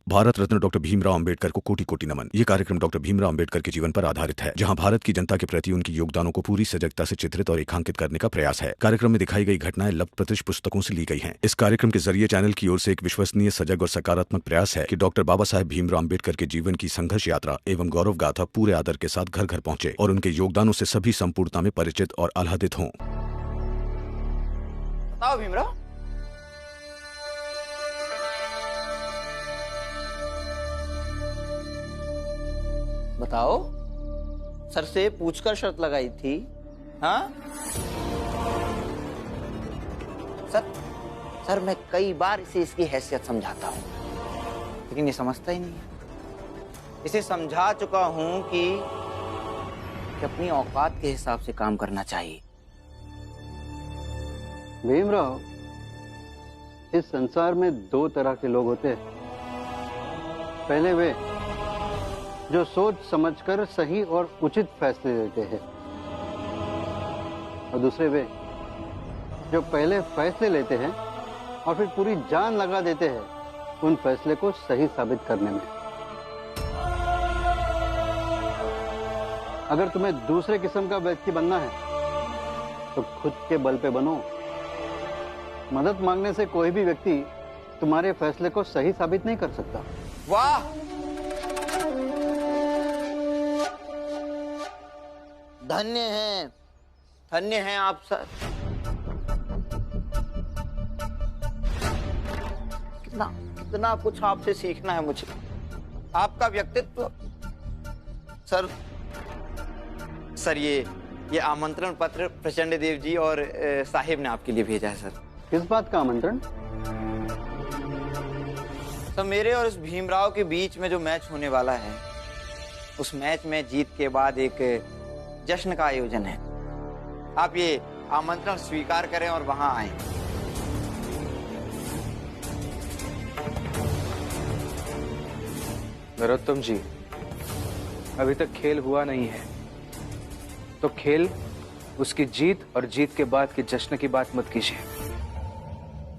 Bharat Ratna doctor Bhimrao Ambedkar को कोटि कोटि नमन। ये कार्यक्रम डॉक्टर भीमराव अंबेडकर के जीवन पर आधारित है, जहां भारत की जनता के प्रति उनके योगदानों को पूरी सजगता से चित्रित और रेखांकित करने का प्रयास है। कार्यक्रम में दिखाई गई घटनाएं लब्ध प्रतिष्ठ पुस्तकों से ली गई हैं। इस कार्यक्रम के जरिए चैनल की ओर से एक विश्वसनीय, सजग और सकारात्मक प्रयास है कि डॉक्टर बाबा साहेब भीमराव अंबेडकर के जीवन की संघर्ष यात्रा एवं गौरव गाथा पूरे आदर के साथ घर घर पहुंचे और उनके योगदानों से सभी संपूर्णता में परिचित और आह्लादित हों। बताओ भीमराव, बताओ, सर से पूछकर शर्त लगाई थी। हाँ सर मैं कई बार इसे इसकी हैसियत समझाता हूँ, लेकिन ये समझता ही नहीं है। इसे समझा चुका हूँ कि अपनी औकात के हिसाब से काम करना चाहिए। भीमराव, इस संसार में दो तरह के लोग होते हैं। पहले वे जो सोच समझकर सही और उचित फैसले लेते हैं, और दूसरे वे जो पहले फैसले लेते हैं और फिर पूरी जान लगा देते हैं उन फैसले को सही साबित करने में। अगर तुम्हें दूसरे किस्म का व्यक्ति बनना है तो खुद के बल पे बनो। मदद मांगने से कोई भी व्यक्ति तुम्हारे फैसले को सही साबित नहीं कर सकता। वाह, धन्य हैं आप सर। कितना कुछ आपसे सीखना है मुझे। आपका व्यक्तित्व सर ये आमंत्रण पत्र प्रचंड देव जी और साहिब ने आपके लिए भेजा है सर। किस बात का आमंत्रण? सर, मेरे और इस भीमराव के बीच में जो मैच होने वाला है, उस मैच में जीत के बाद एक जश्न का आयोजन है। आप ये आमंत्रण स्वीकार करें और वहां आएं। नरोत्तम जी, अभी तक खेल हुआ नहीं है, तो खेल उसकी जीत और जीत के बाद के जश्न की बात मत कीजिए।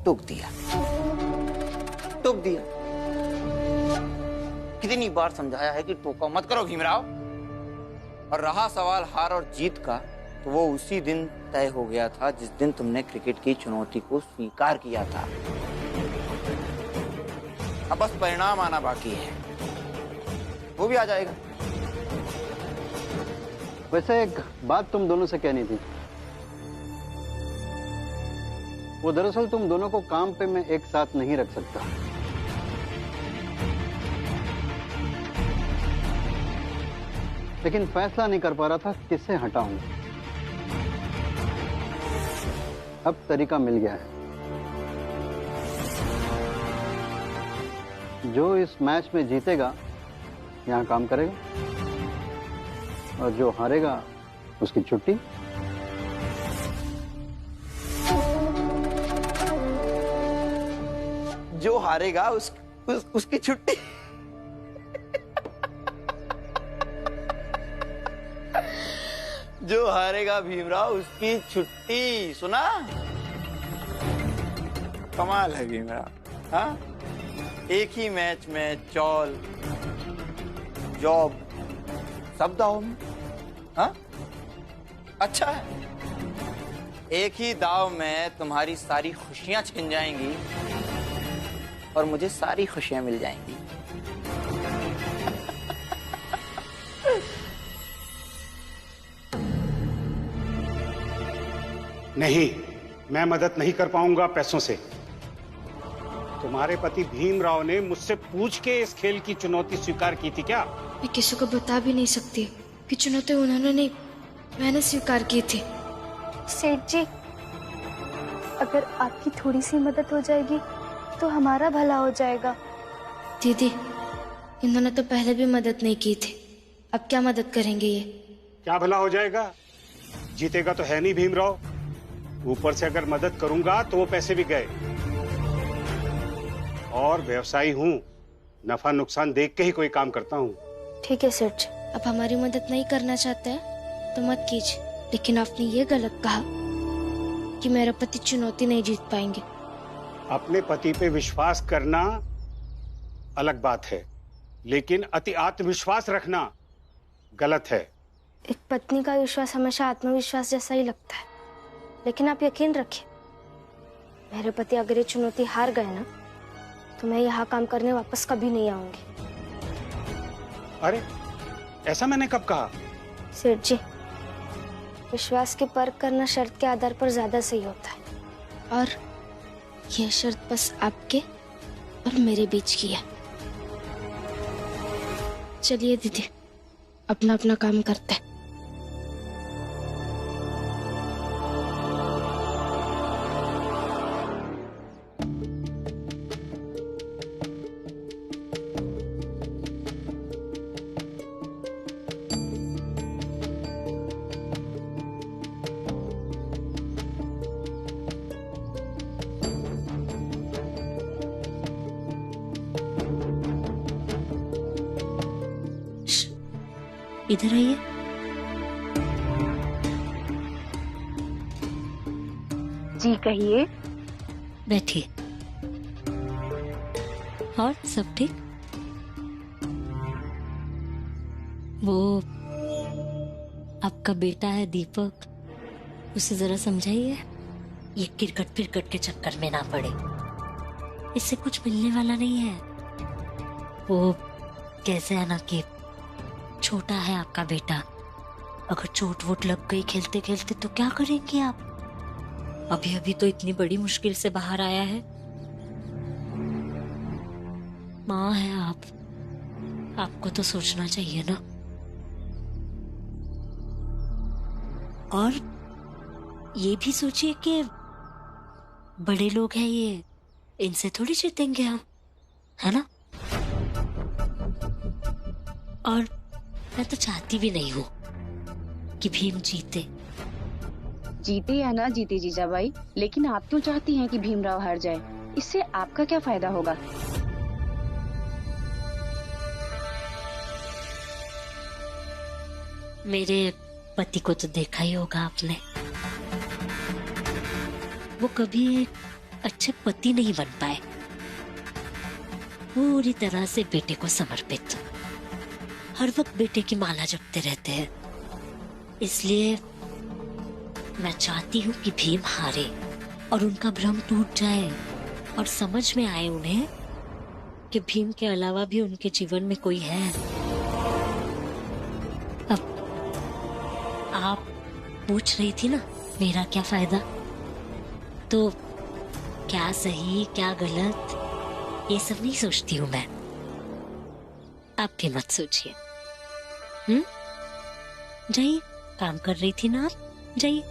टोक दिया। कितनी बार समझाया है कि टोका मत करो भीमराव। और रहा सवाल हार और जीत का, तो वो उसी दिन तय हो गया था जिस दिन तुमने क्रिकेट की चुनौती को स्वीकार किया था। अब बस परिणाम आना बाकी है, वो भी आ जाएगा। वैसे एक बात तुम दोनों से कहनी थी। वो दरअसल तुम दोनों को काम पे मैं एक साथ नहीं रख सकता। लेकिन फैसला नहीं कर पा रहा था किससे हटाऊं। अब तरीका मिल गया है। जो इस मैच में जीतेगा यहां काम करेगा, और जो हारेगा उसकी छुट्टी। जो हारेगा उसकी छुट्टी। जो हारेगा भीमराव उसकी छुट्टी। सुना? कमाल है भीमराव। हाँ, एक ही मैच में चौल जॉब सब दाव में। हाँ, अच्छा है। एक ही दाव में तुम्हारी सारी खुशियां छिन जाएंगी और मुझे सारी खुशियां मिल जाएंगी। नहीं, मैं मदद नहीं कर पाऊंगा पैसों से। तुम्हारे पति भीमराव ने मुझसे पूछ के इस खेल की चुनौती स्वीकार की थी क्या? मैं किसी को बता भी नहीं सकती कि चुनौती उन्होंने नहीं, मैंने स्वीकार की थी। सेठ जी, अगर आपकी थोड़ी सी मदद हो जाएगी तो हमारा भला हो जाएगा। दीदी, इन्होंने तो पहले भी मदद नहीं की थी, अब क्या मदद करेंगे ये? क्या भला हो जाएगा? जीतेगा तो है नहीं भीमराव। ऊपर से अगर मदद करूंगा तो वो पैसे भी गए। और व्यवसायी हूँ, नफा नुकसान देख के ही कोई काम करता हूँ। ठीक है सेठ, अब हमारी मदद नहीं करना चाहते हैं तो मत कीजिए, लेकिन आपने ये गलत कहा कि मेरा पति चुनौती नहीं जीत पाएंगे। अपने पति पे विश्वास करना अलग बात है, लेकिन अति आत्मविश्वास रखना गलत है। एक पत्नी का विश्वास हमेशा आत्मविश्वास जैसा ही लगता है, लेकिन आप यकीन रखिए, मेरे पति अगर ये चुनौती हार गए ना, तो मैं यहाँ काम करने वापस कभी नहीं आऊंगी। अरे ऐसा मैंने कब कहा? सेठ जी, विश्वास की परख करना शर्त के आधार पर ज्यादा सही होता है, और यह शर्त बस आपके और मेरे बीच की है। चलिए दीदी, अपना अपना काम करते हैं। इधर आइए। जी कहिए। बैठिए। और सब ठीक? वो आपका बेटा है दीपक, उसे जरा समझाइए, ये किरकट फिरकट के चक्कर में ना पड़े, इससे कुछ मिलने वाला नहीं है। वो कैसे है ना कि छोटा है आपका बेटा, अगर चोट वोट लग गई खेलते खेलते तो क्या करेंगे आप? अभी अभी तो इतनी बड़ी मुश्किल से बाहर आया है। माँ है आप, आपको तो सोचना चाहिए ना। और ये भी सोचिए कि बड़े लोग हैं ये, इनसे थोड़ी जीतेंगे हम, है ना? और मैं तो चाहती भी नहीं हूँ कि भीम जीते। जीते या ना जीते जीजाबाई, लेकिन आप क्यों चाहती हैं कि भीमराव हार जाए? इससे आपका क्या फायदा होगा? मेरे पति को तो देखा ही होगा आपने, वो कभी एक अच्छे पति नहीं बन पाए, पूरी तरह से बेटे को समर्पित, हर वक्त बेटे की माला जपते रहते हैं। इसलिए मैं चाहती हूँ कि भीम हारे और उनका भ्रम टूट जाए और समझ में आए उन्हें कि भीम के अलावा भी उनके जीवन में कोई है। अब आप पूछ रही थी ना मेरा क्या फायदा, तो क्या सही क्या गलत ये सब नहीं सोचती हूँ मैं, आप भी मत सोचिए। जाइए, काम कर रही थी ना आप, जाइए।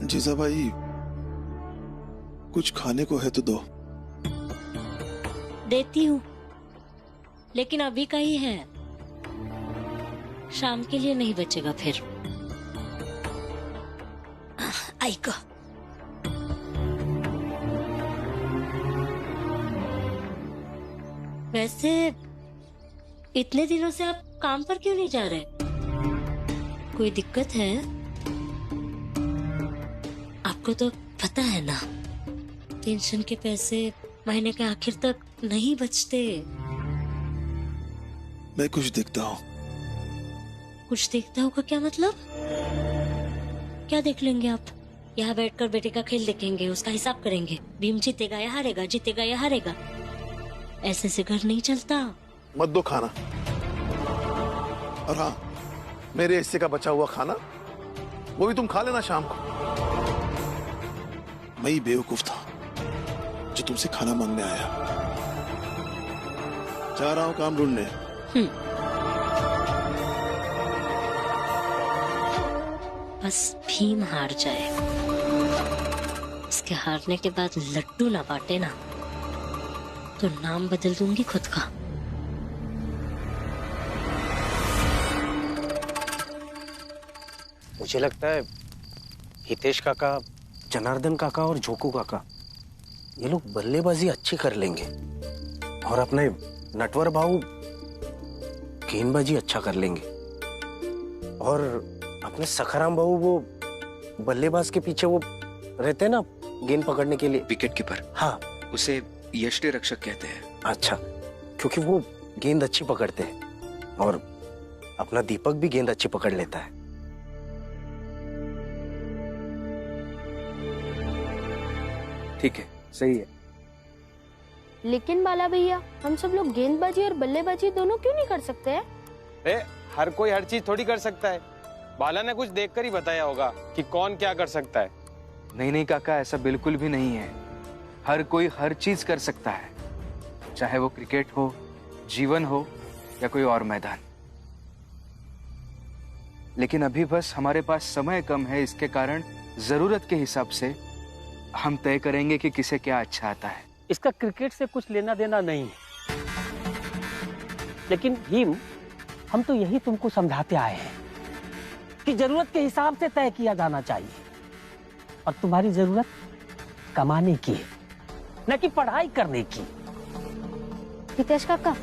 जीजाबाई, कुछ खाने को है तो दो। देती हूँ, लेकिन अभी का ही है, शाम के लिए नहीं बचेगा फिर। आई को वैसे इतने दिनों से आप काम पर क्यों नहीं जा रहे? कोई दिक्कत है? आपको तो पता है ना, पेंशन के पैसे महीने के आखिर तक नहीं बचते। मैं कुछ देखता हूँ। कुछ देखता होगा क्या मतलब? क्या देख लेंगे आप? यहाँ बैठकर बेटे का खेल देखेंगे, उसका हिसाब करेंगे, भीम जीतेगा या हारेगा, जीतेगा या हारेगा। ऐसे से घर नहीं चलता। मत दो खाना। और हाँ, मेरे हिस्से का बचा हुआ खाना वो भी तुम खा लेना शाम को। मैं ही बेवकूफ था जो तुमसे खाना मांगने आया। जा रहा हूँ काम ढूंढने। बस भीम हार जाए, उसके हारने के बाद लड्डू ना बांटे ना, तो नाम बदल दूंगी खुद का। मुझे लगता है हितेश काका, जनार्दन काका और जोकू काका, ये लोग बल्लेबाजी अच्छी कर लेंगे और अपने नटवर बाबू गेंदबाजी अच्छा कर लेंगे और अपने सखाराम बाबू वो बल्लेबाज के पीछे वो रहते हैं ना गेंद पकड़ने के लिए? Wicket keeper. हाँ, उसे यष्टि रक्षक कहते हैं। अच्छा, क्योंकि वो गेंद अच्छी पकड़ते हैं और अपना दीपक भी गेंद अच्छी पकड़ लेता है। ठीक है, सही है। लेकिन बाला भैया, हम सब लोग गेंदबाजी और बल्लेबाजी दोनों क्यों नहीं कर सकते हैं? हर कोई हर चीज थोड़ी कर सकता है। बाला ने कुछ देखकर ही बताया होगा कि कौन क्या कर सकता है। नहीं नहीं काका, ऐसा बिल्कुल भी नहीं है। हर कोई हर चीज कर सकता है, चाहे वो क्रिकेट हो, जीवन हो या कोई और मैदान। लेकिन अभी बस हमारे पास समय कम है, इसके कारण जरूरत के हिसाब से हम तय करेंगे कि किसे क्या अच्छा आता है। इसका क्रिकेट से कुछ लेना देना नहीं है। लेकिन भीम, हम तो यही तुमको समझाते आए हैं कि जरूरत के हिसाब से तय किया जाना चाहिए। और तुम्हारी जरूरत कमाने की है, न कि पढ़ाई करने की। हितेश काका,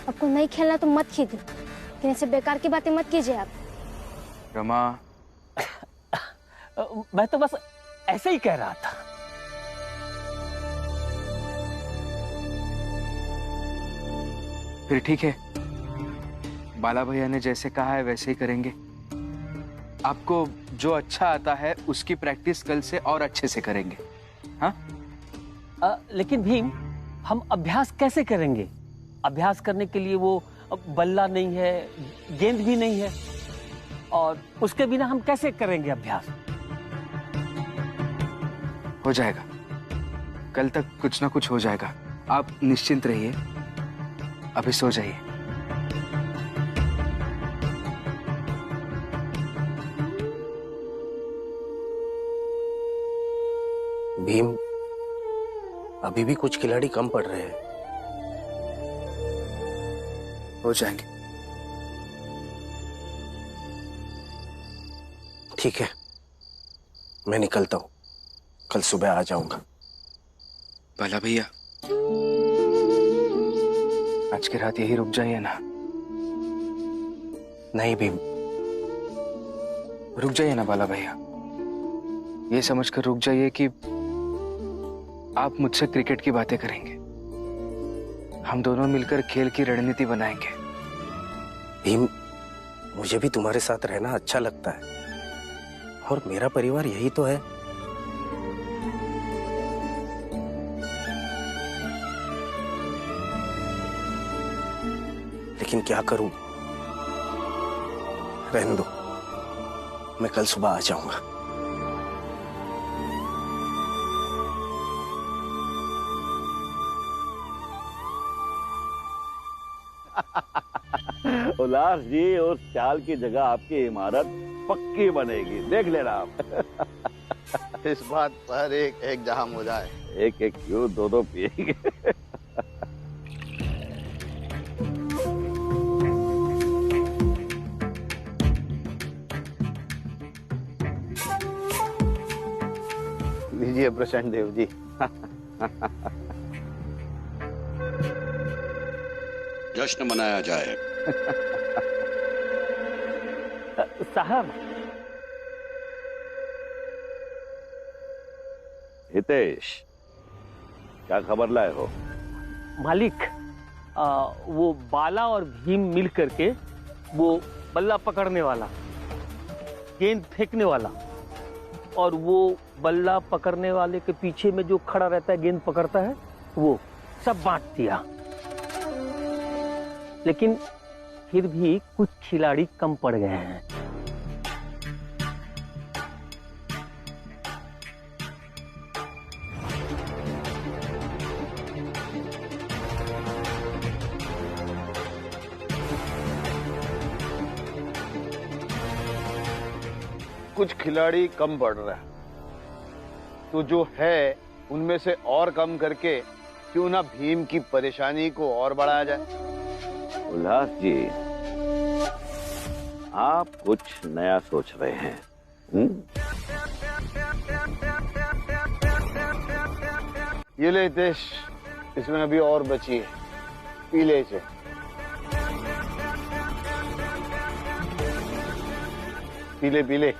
आपको नहीं खेलना तो मत खेलिए, लेकिन ऐसे बेकार की बातें मत कीजिए आप। रमा, मैं तो बस ऐसे ही कह रहा था। फिर ठीक है, बाला भैया ने जैसे कहा है वैसे ही करेंगे। आपको जो अच्छा आता है उसकी प्रैक्टिस कल से और अच्छे से करेंगे। हाँ? लेकिन भीम, हम अभ्यास कैसे करेंगे? अभ्यास करने के लिए वो बल्ला नहीं है, गेंद भी नहीं है, और उसके बिना हम कैसे करेंगे अभ्यास? हो जाएगा, कल तक कुछ ना कुछ हो जाएगा। आप निश्चिंत रहिए, अभी सो जाइए। भीम, अभी भी कुछ खिलाड़ी कम पड़ रहे हैं। हो जाएंगे। ठीक है, मैं निकलता हूं, कल सुबह आ जाऊंगा। बाला भैया, आज की रात यही रुक जाइए ना। नहीं भीम, रुक जाइए ना बाला भैया। ये समझकर रुक जाइए कि आप मुझसे क्रिकेट की बातें करेंगे, हम दोनों मिलकर खेल की रणनीति बनाएंगे। भीम, मुझे भी तुम्हारे साथ रहना अच्छा लगता है, और मेरा परिवार यही तो है। लेकिन क्या करूं? रहने दो, मैं कल सुबह आ जाऊंगा। उल्लास जी, उस चाल की जगह आपकी इमारत पक्की बनेगी, देख लेना आप। इस बात पर एक एक जाम हो जाए। एक एक क्यों, दो दो पिएंगे। लीजिए प्रसन्न देव जी। जश्न मनाया जाए। साहब। हितेश, क्या खबर लाए हो? मालिक, वो बाला और भीम मिल करके वो बल्ला पकड़ने वाला, गेंद फेंकने वाला और वो बल्ला पकड़ने वाले के पीछे में जो खड़ा रहता है गेंद पकड़ता है, वो सब बांट दिया। लेकिन फिर भी कुछ खिलाड़ी कम पड़ गए हैं। कुछ खिलाड़ी कम पड़ रहे हैं, तो जो है उनमें से और कम करके क्यों ना भीम की परेशानी को और बढ़ाया जाए। उल्लास जी, आप कुछ नया सोच रहे हैं। ये ले हितेश, इसमें अभी और बची है, पी ले इसे। पी ले पी ले।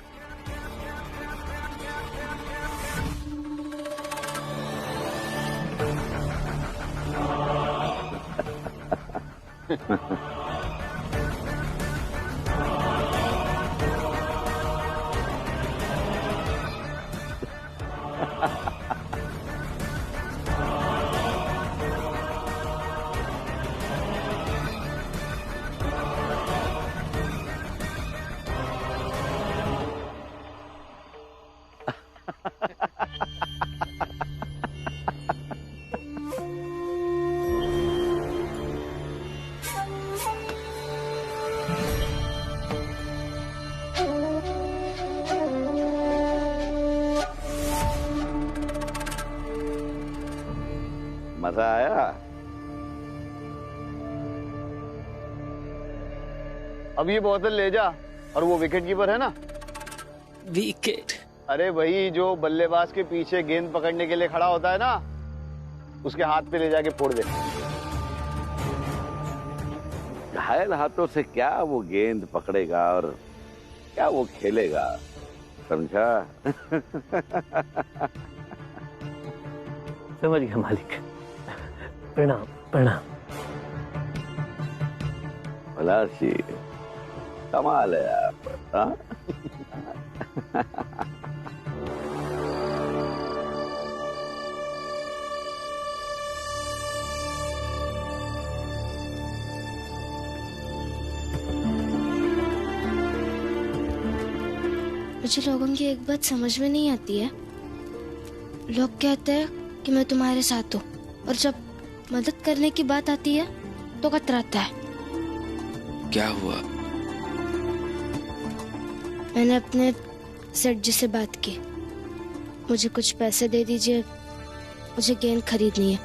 मजा आया? अब ये बोतल ले जा, और वो विकेट कीपर है ना, विकेट? अरे वही जो बल्लेबाज के पीछे गेंद पकड़ने के लिए खड़ा होता है ना, उसके हाथ पे ले जाके फोड़ दे। घायल हाथों से क्या वो गेंद पकड़ेगा और क्या वो खेलेगा, समझा? समझ गया मालिक। प्रणाम प्रणाम। भलासी कमाल है आप, हाँ? मुझे लोगों की एक बात समझ में नहीं आती है। लोग कहते हैं कि मैं तुम्हारे साथ हूँ, और जब मदद करने की बात आती है तो कतराता है। क्या हुआ? मैंने अपने सेठ जी से बात की, मुझे कुछ पैसे दे दीजिए, मुझे गेंद खरीदनी है।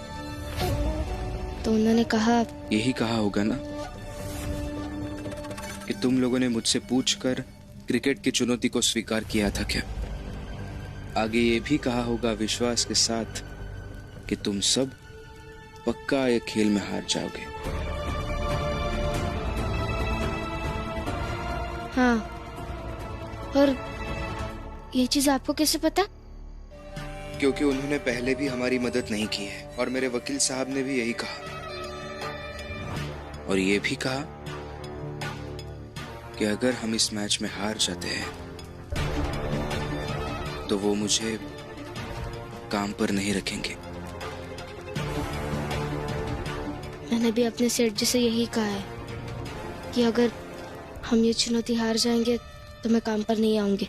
तो उन्होंने कहा, यही कहा होगा ना कि तुम लोगों ने मुझसे पूछकर क्रिकेट की चुनौती को स्वीकार किया था क्या? आगे ये भी कहा होगा विश्वास के साथ कि तुम सब पक्का ये खेल में हार जाओगे। हाँ, और ये चीज आपको कैसे पता? क्योंकि उन्होंने पहले भी हमारी मदद नहीं की है, और मेरे वकील साहब ने भी यही कहा, और ये भी कहा कि अगर हम इस मैच में हार जाते हैं तो वो मुझे काम पर नहीं रखेंगे। मैंने भी अपने सेठ जी से यही कहा है कि अगर हम ये चुनौती हार जाएंगे तो मैं काम पर नहीं आऊंगी।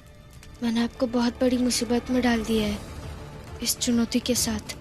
मैंने आपको बहुत बड़ी मुसीबत में डाल दिया है इस चुनौती के साथ।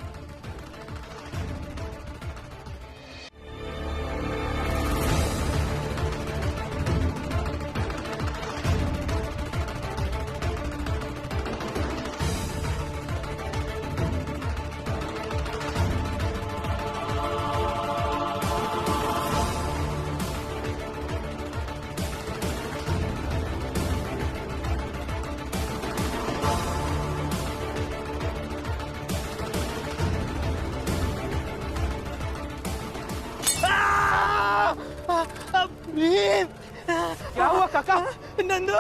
क्या हुआ काका? नंदू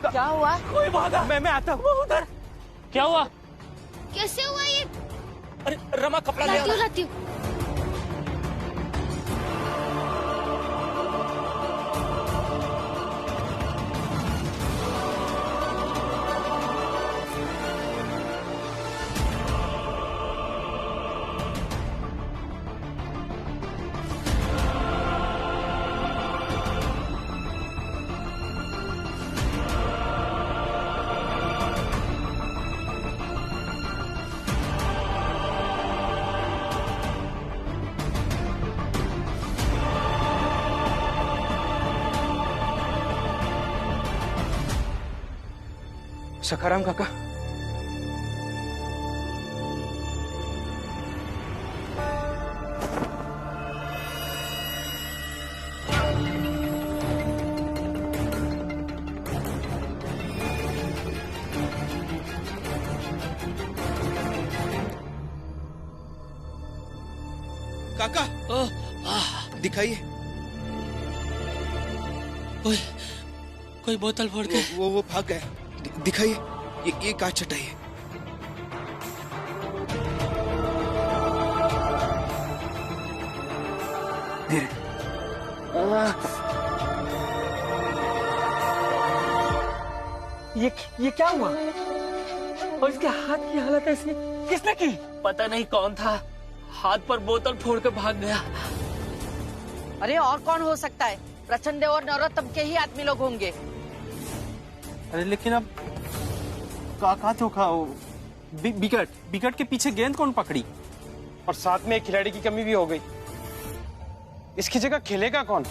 क्या हुआ? कोई भागा। मैं आता हूँ उधर। क्या हुआ? कैसे हुआ ये? अरे रमा कपड़ा ले आ। लाती हूँ। सखाराम काका, काका दिखाइए। कोई बोतल फोड़ के वो भाग गया। दिखाइए, ये कांच हटाइए। धीरे ये क्या हुआ? और इसके हाथ की हालत ऐसी किसने की? पता नहीं कौन था, हाथ पर बोतल फोड़ के भाग गया। अरे और कौन हो सकता है? प्रचंड और नरोत्तम के ही आदमी लोग होंगे। अरे लेकिन अब कहाँ चौखा विकेट के पीछे गेंद कौन पकड़ी? और साथ में एक खिलाड़ी की कमी भी हो गई। इसकी जगह खेलेगा कौन?